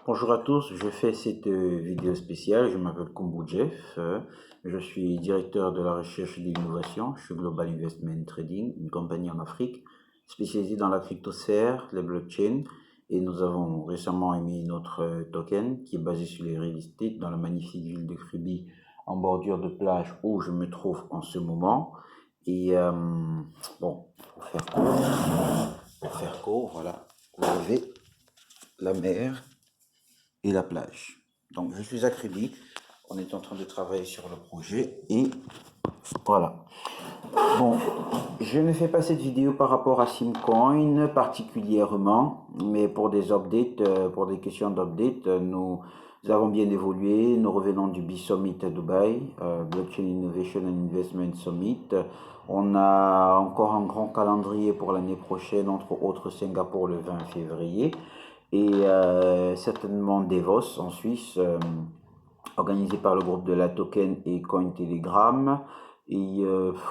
Bonjour à tous, je fais cette vidéo spéciale. Je m'appelle Kombu Jeff, je suis directeur de la recherche et de l'innovation chez Global Investment Trading, une compagnie en Afrique spécialisée dans la cryptosphère, les blockchains, et nous avons récemment émis notre token qui est basé sur les real estate dans la magnifique ville de Kribi en bordure de plage où je me trouve en ce moment. Et bon, pour faire court, voilà, vous avez la mer et la plage. Donc je suis à Kribi, on est en train de travailler sur le projet et voilà. Bon, je ne fais pas cette vidéo par rapport à Simcoin particulièrement, mais pour des updates, pour des questions d'update, nous avons bien évolué. Nous revenons du B-Summit à Dubaï, Blockchain Innovation and Investment Summit. On a encore un grand calendrier pour l'année prochaine, entre autres Singapour le 20 février et certainement Davos en Suisse, organisé par le groupe de la Token et Cointelegraph. Et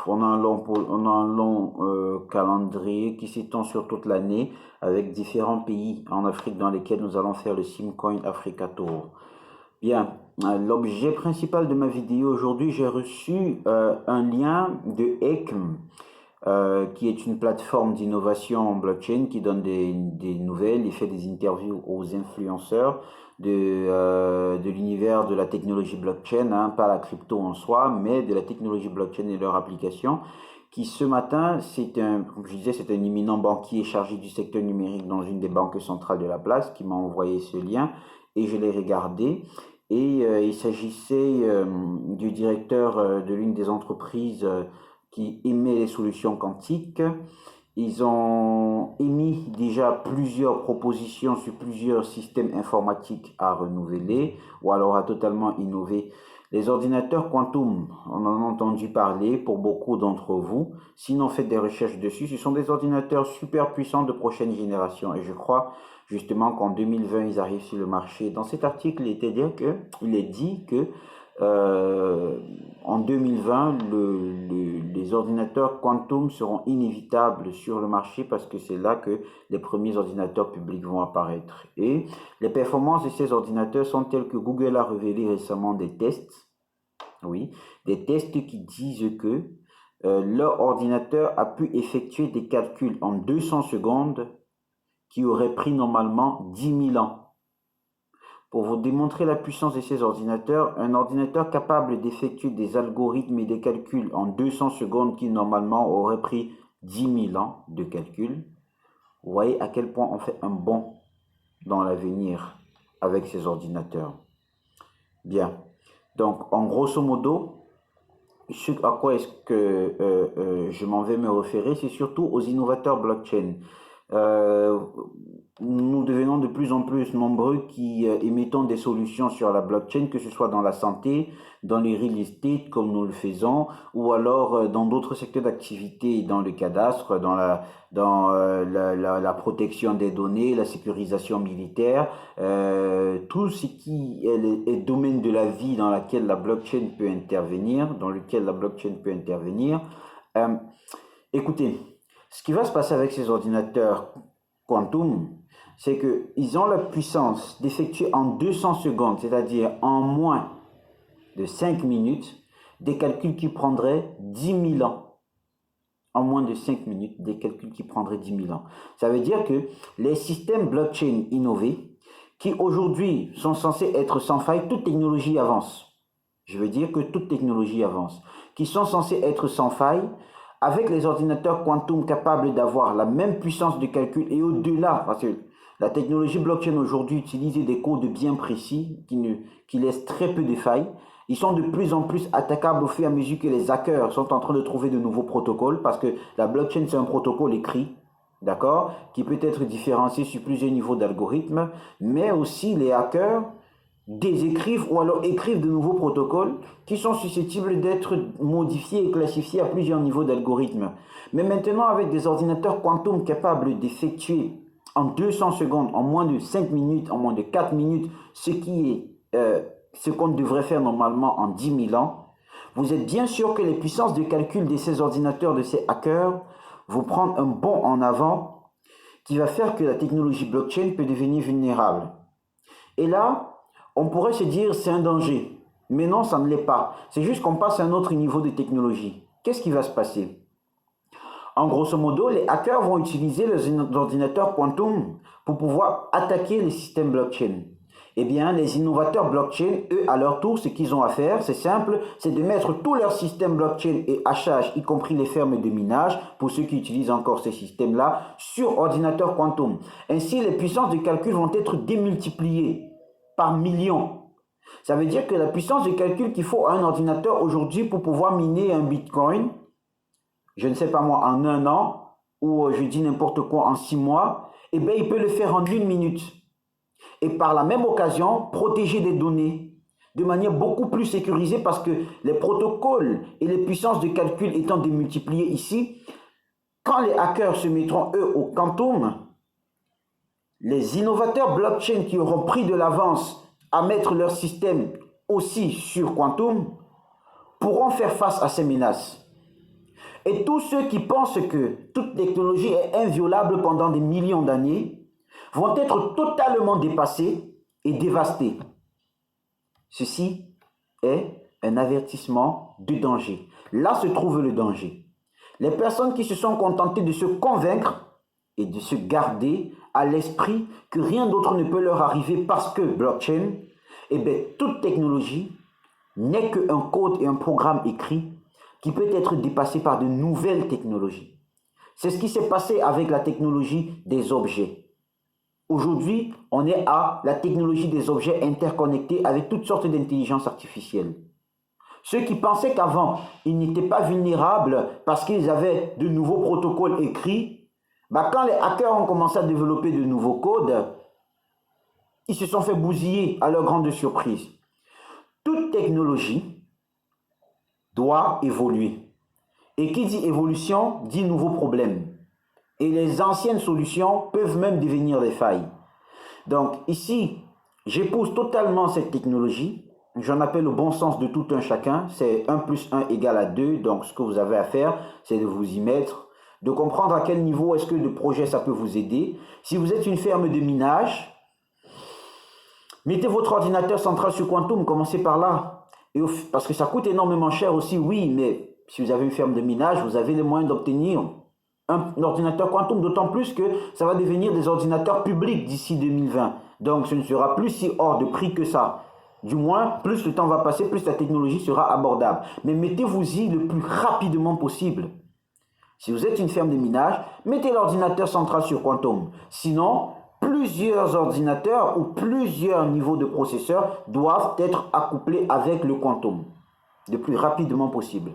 on a un long calendrier qui s'étend sur toute l'année avec différents pays en Afrique dans lesquels nous allons faire le Simcoin Africa Tour. Bien, l'objet principal de ma vidéo aujourd'hui, j'ai reçu un lien de ECM, qui est une plateforme d'innovation en blockchain qui donne des nouvelles et fait des interviews aux influenceurs de l'univers de la technologie blockchain, hein, pas la crypto en soi, mais de la technologie blockchain et leur application, qui ce matin, comme je disais, c'est un éminent banquier chargé du secteur numérique dans une des banques centrales de la place qui m'a envoyé ce lien et je l'ai regardé. Et il s'agissait du directeur de l'une des entreprises qui émet les solutions quantiques. Ils ont émis déjà plusieurs propositions sur plusieurs systèmes informatiques à renouveler ou alors à totalement innover. Les ordinateurs quantum, on en a entendu parler pour beaucoup d'entre vous. Sinon, faites des recherches dessus. Ce sont des ordinateurs super puissants de prochaine génération. Et je crois justement qu'en 2020, ils arrivent sur le marché. Dans cet article, il est dit que en 2020, les ordinateurs quantum seront inévitables sur le marché parce que c'est là que les premiers ordinateurs publics vont apparaître. Et les performances de ces ordinateurs sont telles que Google a révélé récemment des tests, oui, des tests qui disent que leur ordinateur a pu effectuer des calculs en 200 secondes qui auraient pris normalement 10 000 ans. Pour vous démontrer la puissance de ces ordinateurs, un ordinateur capable d'effectuer des algorithmes et des calculs en 200 secondes qui normalement auraient pris 10 000 ans de calcul, vous voyez à quel point on fait un bond dans l'avenir avec ces ordinateurs. Bien, donc en grosso modo, ce à quoi est-ce que je m'en vais me référer, c'est surtout aux innovateurs blockchain. Nous devenons de plus en plus nombreux qui émettons des solutions sur la blockchain, que ce soit dans la santé, dans les real estate comme nous le faisons, ou alors dans d'autres secteurs d'activité, dans le cadastre, dans la protection des données, la sécurisation militaire, tout ce qui est domaine de la vie dans lequel la blockchain peut intervenir, écoutez, ce qui va se passer avec ces ordinateurs quantum, c'est qu'ils ont la puissance d'effectuer en 200 secondes, c'est-à-dire en moins de 5 minutes, des calculs qui prendraient 10 000 ans. En moins de 5 minutes, des calculs qui prendraient 10 000 ans. Ça veut dire que les systèmes blockchain innovés, qui aujourd'hui sont censés être sans faille, toute technologie avance. Je veux dire que toute technologie avance. Qui sont censés être sans faille, avec les ordinateurs quantum capables d'avoir la même puissance de calcul et au-delà, parce que la technologie blockchain aujourd'hui utilise des codes bien précis qui laissent très peu de failles. Ils sont de plus en plus attaquables au fur et à mesure que les hackers sont en train de trouver de nouveaux protocoles parce que la blockchain c'est un protocole écrit, d'accord, qui peut être différencié sur plusieurs niveaux d'algorithmes, mais aussi les hackers désécrivent ou alors écrivent de nouveaux protocoles qui sont susceptibles d'être modifiés et classifiés à plusieurs niveaux d'algorithmes. Mais maintenant, avec des ordinateurs quantum capables d'effectuer en 200 secondes, en moins de 5 minutes, en moins de 4 minutes, ce qu'on devrait faire normalement en 10 000 ans, vous êtes bien sûr que les puissances de calcul de ces ordinateurs, de ces hackers, vont prendre un bond en avant qui va faire que la technologie blockchain peut devenir vulnérable. Et là, on pourrait se dire c'est un danger. Mais non, ça ne l'est pas. C'est juste qu'on passe à un autre niveau de technologie. Qu'est-ce qui va se passer? En grosso modo, les hackers vont utiliser les ordinateurs quantum pour pouvoir attaquer les systèmes blockchain. Eh bien, les innovateurs blockchain, eux, à leur tour, ce qu'ils ont à faire, c'est simple, c'est de mettre tous leurs systèmes blockchain et hachage, y compris les fermes de minage, pour ceux qui utilisent encore ces systèmes-là, sur ordinateur quantum. Ainsi, les puissances de calcul vont être démultipliées par millions. Ça veut dire que la puissance de calcul qu'il faut à un ordinateur aujourd'hui pour pouvoir miner un bitcoin, je ne sais pas moi, en 1 an, ou je dis n'importe quoi, en 6 mois, eh bien, il peut le faire en 1 minute. Et par la même occasion, protéger des données de manière beaucoup plus sécurisée parce que les protocoles et les puissances de calcul étant démultipliées ici, quand les hackers se mettront, eux, au quantum, les innovateurs blockchain qui auront pris de l'avance à mettre leur système aussi sur quantum pourront faire face à ces menaces. Et tous ceux qui pensent que toute technologie est inviolable pendant des millions d'années vont être totalement dépassés et dévastés. Ceci est un avertissement de danger. Là se trouve le danger. Les personnes qui se sont contentées de se convaincre et de se garder à l'esprit que rien d'autre ne peut leur arriver parce que blockchain, eh bien, toute technologie n'est qu'un code et un programme écrit qui peut être dépassé par de nouvelles technologies. C'est ce qui s'est passé avec la technologie des objets. Aujourd'hui, on est à la technologie des objets interconnectés avec toutes sortes d'intelligence artificielle. Ceux qui pensaient qu'avant, ils n'étaient pas vulnérables parce qu'ils avaient de nouveaux protocoles écrits, quand les hackers ont commencé à développer de nouveaux codes, ils se sont fait bousiller à leur grande surprise. Toute technologie doit évoluer. Et qui dit évolution, dit nouveaux problèmes. Et les anciennes solutions peuvent même devenir des failles. Donc ici, j'épouse totalement cette technologie. J'en appelle au bon sens de tout un chacun. C'est 1 + 1 = 2. Donc ce que vous avez à faire, c'est de vous y mettre, de comprendre à quel niveau est-ce que le projet ça peut vous aider. Si vous êtes une ferme de minage, mettez votre ordinateur central sur quantum, commencez par là. Parce que ça coûte énormément cher aussi, oui, mais si vous avez une ferme de minage, vous avez les moyens d'obtenir un ordinateur quantum, d'autant plus que ça va devenir des ordinateurs publics d'ici 2020. Donc ce ne sera plus si hors de prix que ça. Du moins, plus le temps va passer, plus la technologie sera abordable. Mais mettez-vous-y le plus rapidement possible. Si vous êtes une ferme de minage, mettez l'ordinateur central sur quantum. Sinon, plusieurs ordinateurs ou plusieurs niveaux de processeurs doivent être accouplés avec le quantum le plus rapidement possible.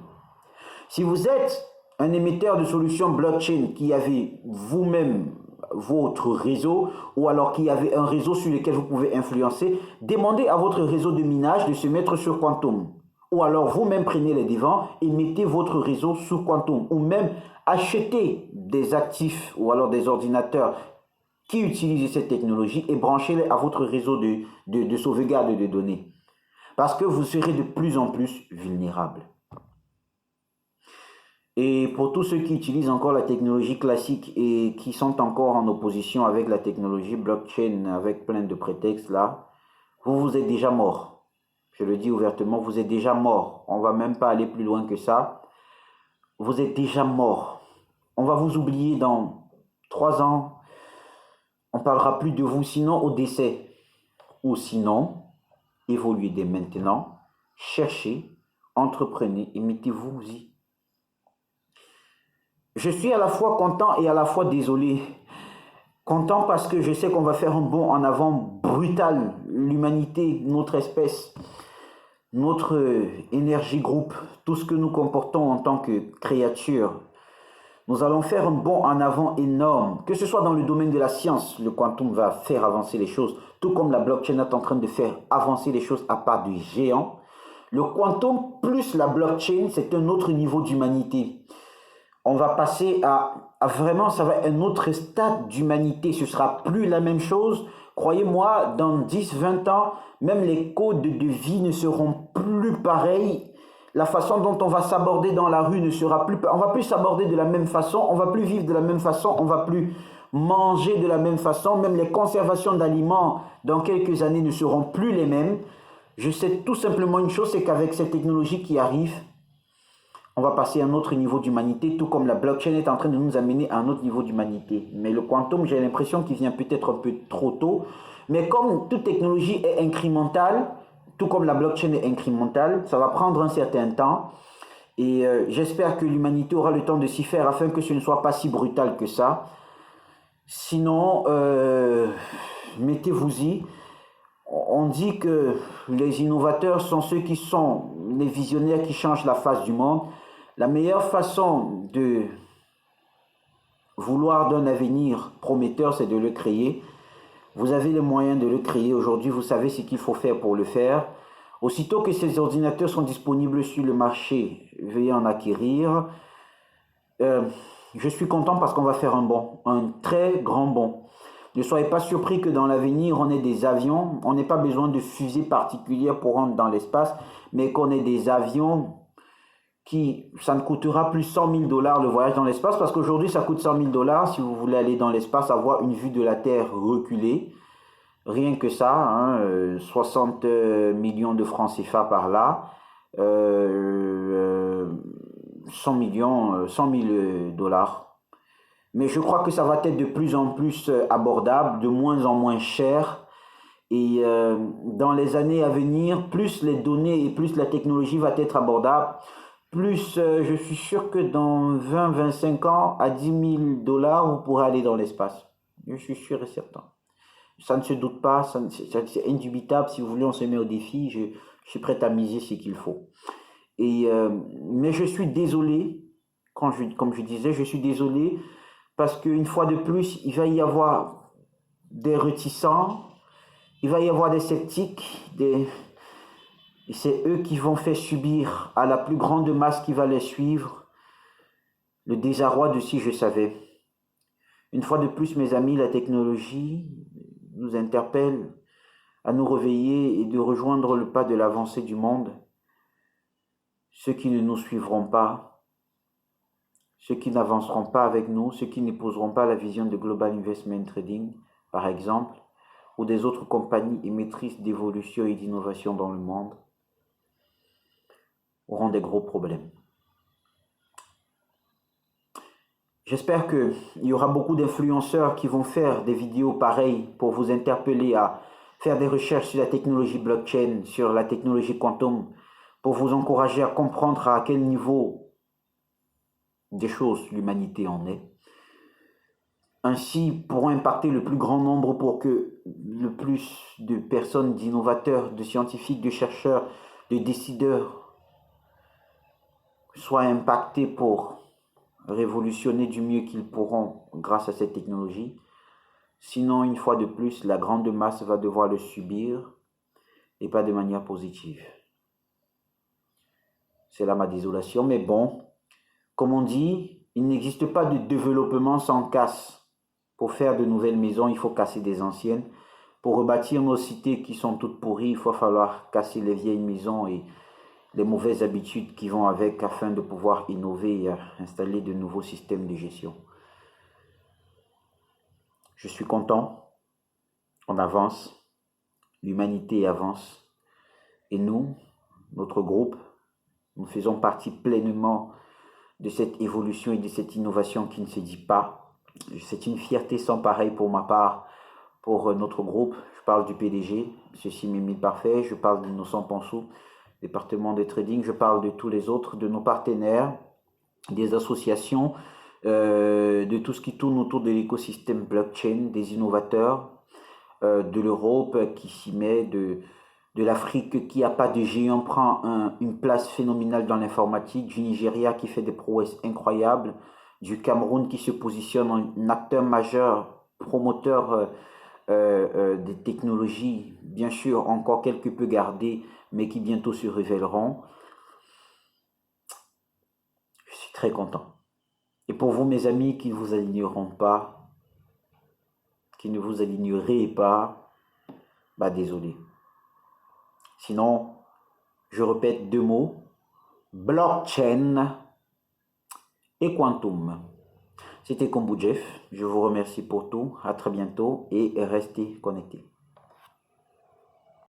Si vous êtes un émetteur de solutions blockchain qui avait vous-même votre réseau ou alors qui avait un réseau sur lequel vous pouvez influencer, demandez à votre réseau de minage de se mettre sur quantum. Ou alors vous-même prenez les devants et mettez votre réseau sur quantum. Ou même achetez des actifs ou alors des ordinateurs qui utilisent cette technologie et branchez-les à votre réseau de sauvegarde de données. Parce que vous serez de plus en plus vulnérable. Et pour tous ceux qui utilisent encore la technologie classique et qui sont encore en opposition avec la technologie blockchain, avec plein de prétextes là, vous êtes déjà mort. Je le dis ouvertement, vous êtes déjà mort. On ne va même pas aller plus loin que ça. Vous êtes déjà mort. On va vous oublier dans 3 ans. On ne parlera plus de vous, sinon au décès. Ou sinon, évoluez dès maintenant, cherchez, entreprenez et mettez-vous-y. Je suis à la fois content et à la fois désolé. Content parce que je sais qu'on va faire un bond en avant brutal. L'humanité, notre espèce, notre énergie groupe, tout ce que nous comportons en tant que créatures. Nous allons faire un bond en avant énorme. Que ce soit dans le domaine de la science, le quantum va faire avancer les choses, tout comme la blockchain est en train de faire avancer les choses à pas de géant. Le quantum plus la blockchain, c'est un autre niveau d'humanité. On va passer à vraiment, ça va être un autre stade d'humanité. Ce ne sera plus la même chose. Croyez-moi, dans 10-20 ans, même les codes de vie ne seront plus pareils. La façon dont on va s'aborder dans la rue ne sera plus... On ne va plus s'aborder de la même façon, on ne va plus vivre de la même façon, on ne va plus manger de la même façon, même les conservations d'aliments dans quelques années ne seront plus les mêmes. Je sais tout simplement une chose, c'est qu'avec cette technologie qui arrive, on va passer à un autre niveau d'humanité, tout comme la blockchain est en train de nous amener à un autre niveau d'humanité. Mais le quantum, j'ai l'impression qu'il vient peut-être un peu trop tôt. Mais comme toute technologie est incrémentale, tout comme la blockchain est incrémentale, ça va prendre un certain temps. Et j'espère que l'humanité aura le temps de s'y faire afin que ce ne soit pas si brutal que ça. Sinon, mettez-vous-y. On dit que les innovateurs sont ceux qui sont les visionnaires qui changent la face du monde. La meilleure façon de vouloir d'un avenir prometteur, c'est de le créer. Vous avez les moyens de le créer. Aujourd'hui, vous savez ce qu'il faut faire pour le faire. Aussitôt que ces ordinateurs sont disponibles sur le marché, veuillez en acquérir. Je suis content parce qu'on va faire un bond, un très grand bond. Ne soyez pas surpris que dans l'avenir, on ait des avions. On n'ait pas besoin de fusées particulières pour rentrer dans l'espace, mais qu'on ait des avions qui, ça ne coûtera plus 100 000 $ le voyage dans l'espace, parce qu'aujourd'hui, ça coûte 100 000 $ si vous voulez aller dans l'espace, avoir une vue de la Terre reculée. Rien que ça, hein, 60 millions de francs CFA par là, 100 millions, 100 000 $. Mais je crois que ça va être de plus en plus abordable, de moins en moins cher. Et dans les années à venir, plus les données et plus la technologie va être abordable, plus je suis sûr que dans 20-25 ans, à 10 000 $, vous pourrez aller dans l'espace. Je suis sûr et certain. Ça ne se doute pas, c'est indubitable. Si vous voulez, on se met au défi. Je suis prêt à miser ce qu'il faut. Et, mais je suis désolé, comme je disais, je suis désolé parce qu'une fois de plus, il va y avoir des réticents, il va y avoir des sceptiques, et c'est eux qui vont faire subir à la plus grande masse qui va les suivre le désarroi de si je savais. Une fois de plus, mes amis, la technologie nous interpelle à nous réveiller et de rejoindre le pas de l'avancée du monde. Ceux qui ne nous suivront pas, ceux qui n'avanceront pas avec nous, ceux qui n'épouseront pas la vision de Global Investment Trading, par exemple, ou des autres compagnies émettrices d'évolution et d'innovation dans le monde, auront des gros problèmes. J'espère qu'il y aura beaucoup d'influenceurs qui vont faire des vidéos pareilles pour vous interpeller à faire des recherches sur la technologie blockchain, sur la technologie quantum, pour vous encourager à comprendre à quel niveau des choses l'humanité en est. Ainsi, pourront impacter le plus grand nombre pour que le plus de personnes, d'innovateurs, de scientifiques, de chercheurs, de décideurs soient impactés pour révolutionner du mieux qu'ils pourront grâce à cette technologie. Sinon, une fois de plus, la grande masse va devoir le subir et pas de manière positive. C'est là ma désolation, mais bon, comme on dit, il n'existe pas de développement sans casse. Pour faire de nouvelles maisons, il faut casser des anciennes. Pour rebâtir nos cités qui sont toutes pourries, il va falloir casser les vieilles maisons et les mauvaises habitudes qui vont avec afin de pouvoir innover et installer de nouveaux systèmes de gestion. Je suis content, on avance, l'humanité avance et nous, notre groupe, nous faisons partie pleinement de cette évolution et de cette innovation qui ne se dit pas. C'est une fierté sans pareil pour ma part, pour notre groupe. Je parle du PDG, M. Mimi Parfait, je parle d'Innocent Ponsou, département de trading, je parle de tous les autres, de nos partenaires, des associations, de tout ce qui tourne autour de l'écosystème blockchain, des innovateurs, de l'Europe qui s'y met, de l'Afrique qui n'a pas de géant prend une place phénoménale dans l'informatique, du Nigeria qui fait des prouesses incroyables, du Cameroun qui se positionne en un acteur majeur, promoteur des technologies, bien sûr encore quelque peu gardées, mais qui bientôt se révéleront. Je suis très content. Et pour vous, mes amis, qui ne vous aligneront pas, qui ne vous aligneraient pas, bah désolé. Sinon, je répète deux mots, blockchain et quantum. C'était Kombu Jeff. Je vous remercie pour tout. À très bientôt et restez connectés.